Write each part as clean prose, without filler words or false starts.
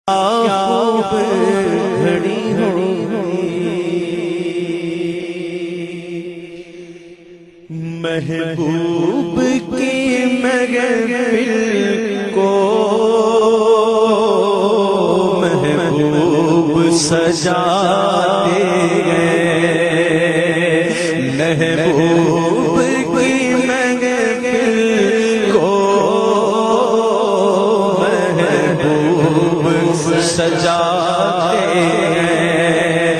کیا خوب گھڑی ہوئی محبوب کی محفل کو محبوب سجاتے گئے محبوب کی محفل کو محبوب سجاتے ہیں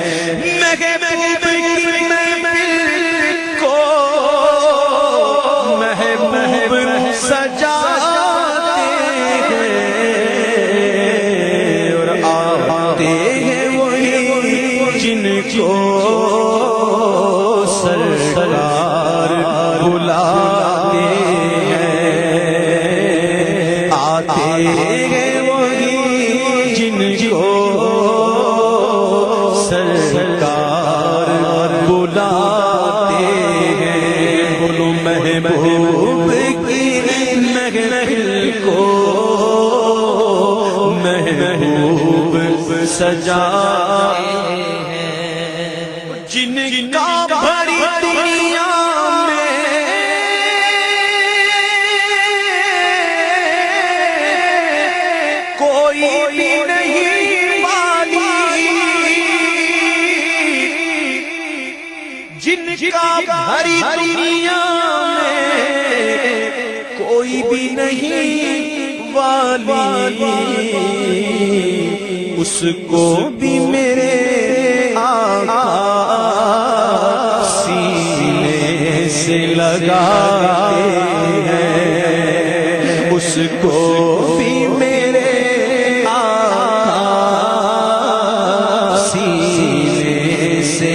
محبوب کی محفل کو محبوب سجاتے ہیں اور آتے ہیں وہی جن کو سرکار بلاتے ہیں آتے ہیں وہی جن کو سرکار بلاتے ہیں بولو محبوب کی محفل کو محبوب سجاتے ہیں جن کا بڑی دنیا میں کوئی بھی نہیں والی جن کا بھری دنیا میں کوئی بھی نہیں والی اس کو بھی میرے آقا سینے سے لگاتے ہیں اس کو بھی میرے آقا سینے سے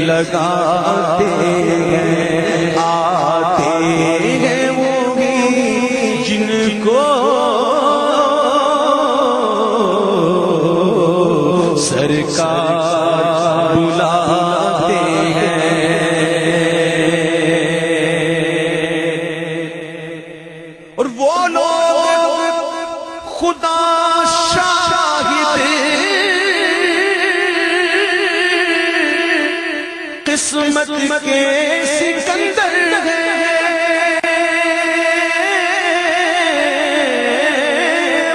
لگاتے ہیں آتے ہیں وہ بھی جن کو سرکار بلاتے ہیں اور وہ لوگ خدا شاہد قسمت کے سکندر ہیں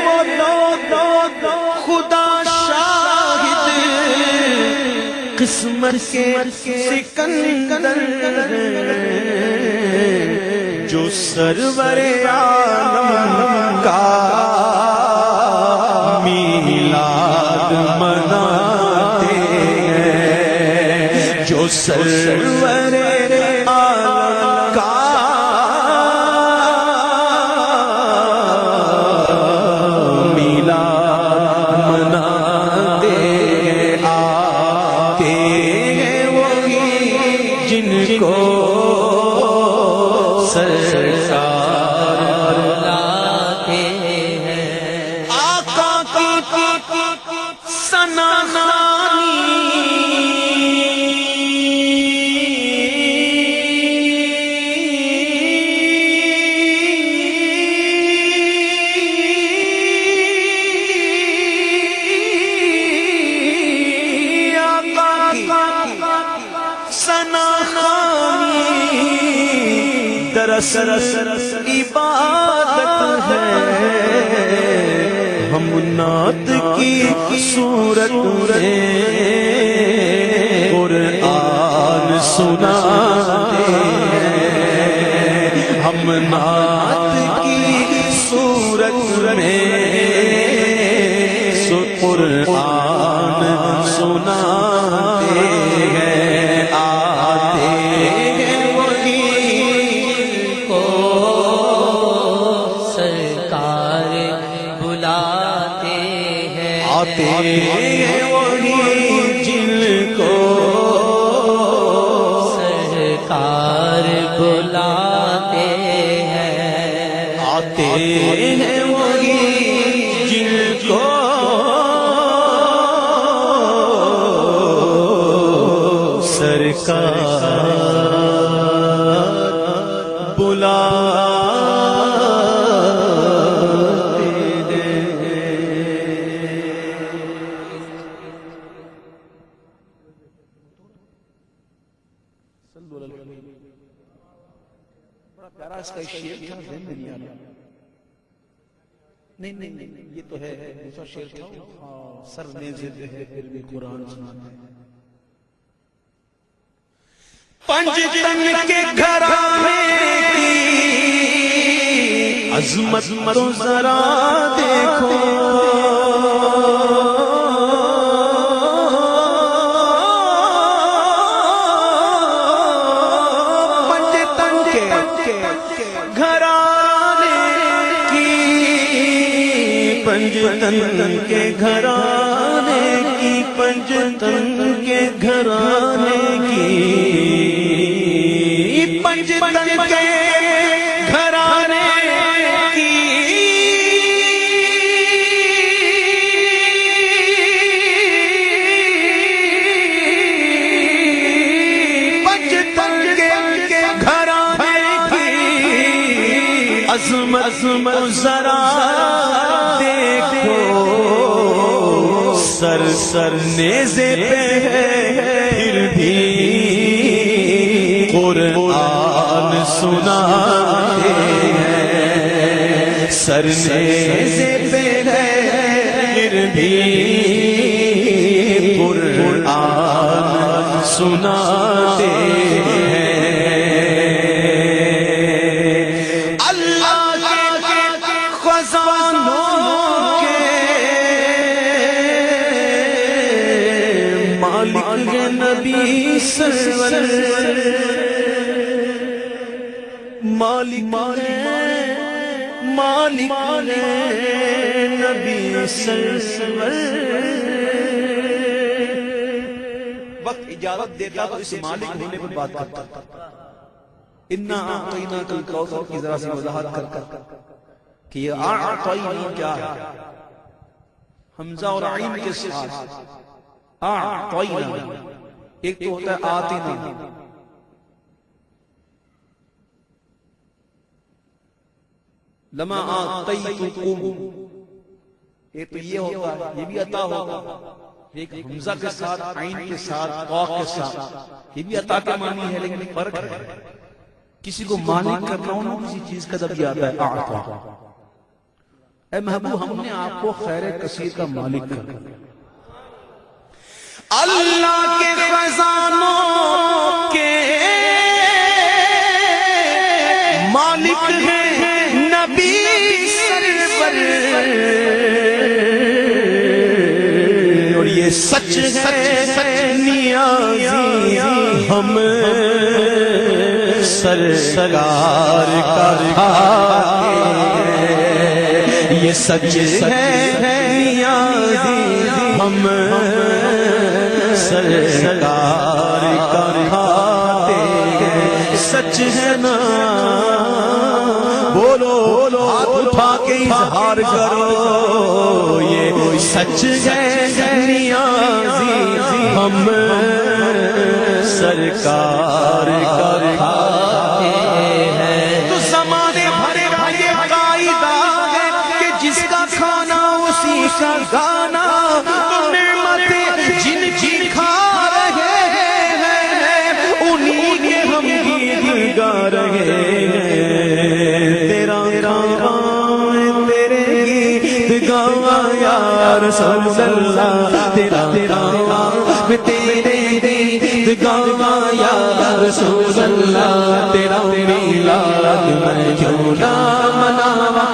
وہ لوگ خدا قسمت کے سکندر جو سرور عالم کا میلاد مناتے ہیں جو سرور عالم کا میلاد مناتے جن کو سرکار لاتے ہیں آقا کی ثنا دراصل عبادت ہے ہم نعت کی صورت میں قرآن سناتے ہیں ہم نعت کی صورت میں قرآن سناتے ہیں آتے ہیں وہی کو سرکار بلاتے ہیں آتے ہیں وہی جن کو سرکار بلاتے ہیں آتے ہیں وہی جن کو سرکار بلاتے ہیں اس کا شعر تھا ذہن میں نہیں آ رہا. نہیں یہ تو ہے دوسرا شعر تھا. سر میں ضد ہے پھر بھی قرآن سناتے ہیں. پنج تن کے گھرانے کی عظمت تو ذرا دیکھو. پنج تن کے گھرانے کی پنج تن کے گھرانے کی پنج تن کے گھرانے کی پنج تن کے گھرانے کی پنج تن کے گھرانے کی عظمت ذرا دیکھو. سر نیزے پہ ہے پھر بھی قرآن سناتے ہیں. سر نیزے پہ ہے پھر بھی قرآن سناتے ہیں. اللہ کے خزانوں کے مالک ہے نبی سرور. مالک نبی سرور. وقت اجازت دیتا تو اس مالک ہونے پر بات کرتا. انا اعطیناک الکوثر کی ذرا سی وضاحت کر کہ یہ اعطینا کیا ہے. حمزہ اور عین کے ساتھ اعطینا. ایک تو ہوتا ہے آتینا. لما آتیتکم ایک تو یہ ہوتا ہے, یہ بھی عطا ہوتا. ایک حمزہ کے ساتھ عین کے ساتھ قاف کے ساتھ یہ بھی عطا کے معنی ہے, لیکن فرق ہے. کسی کو مالک کرنا ہو نا کسی چیز کا تب یہ آتا ہے اعطا. اے محبوب ہم نے آپ کو خیر کثیر کا مالک کرنا. اللہ کے خزانوں کے مالک ہیں نبی سرور. اور یہ سچ ہے نیازی ہم سرکار کا یہ سچ ہے نیازی ہم سرکار کا کھاتے ہیں. سچ ہے نا بولو ہاتھ اٹھا کے اظہار کرو. یہ سچ ہے نیازی ہم سرکار کا کھاتے ہیں. تو زمانے بھر کا یہ قاعدہ ہے کہ جس کا کھانا اسی کا گانا. تو نعمتیں جن کی کھا رہے ہیں انہی کے ہم گیت گا رہے ہیں. تیرا کام تیرے گیت گاوا یا رسول اللہ. تیرا کام تیرے گیت گاوا یا رسول اللہ. تیرا میلاد میں کیوں نہ مناوا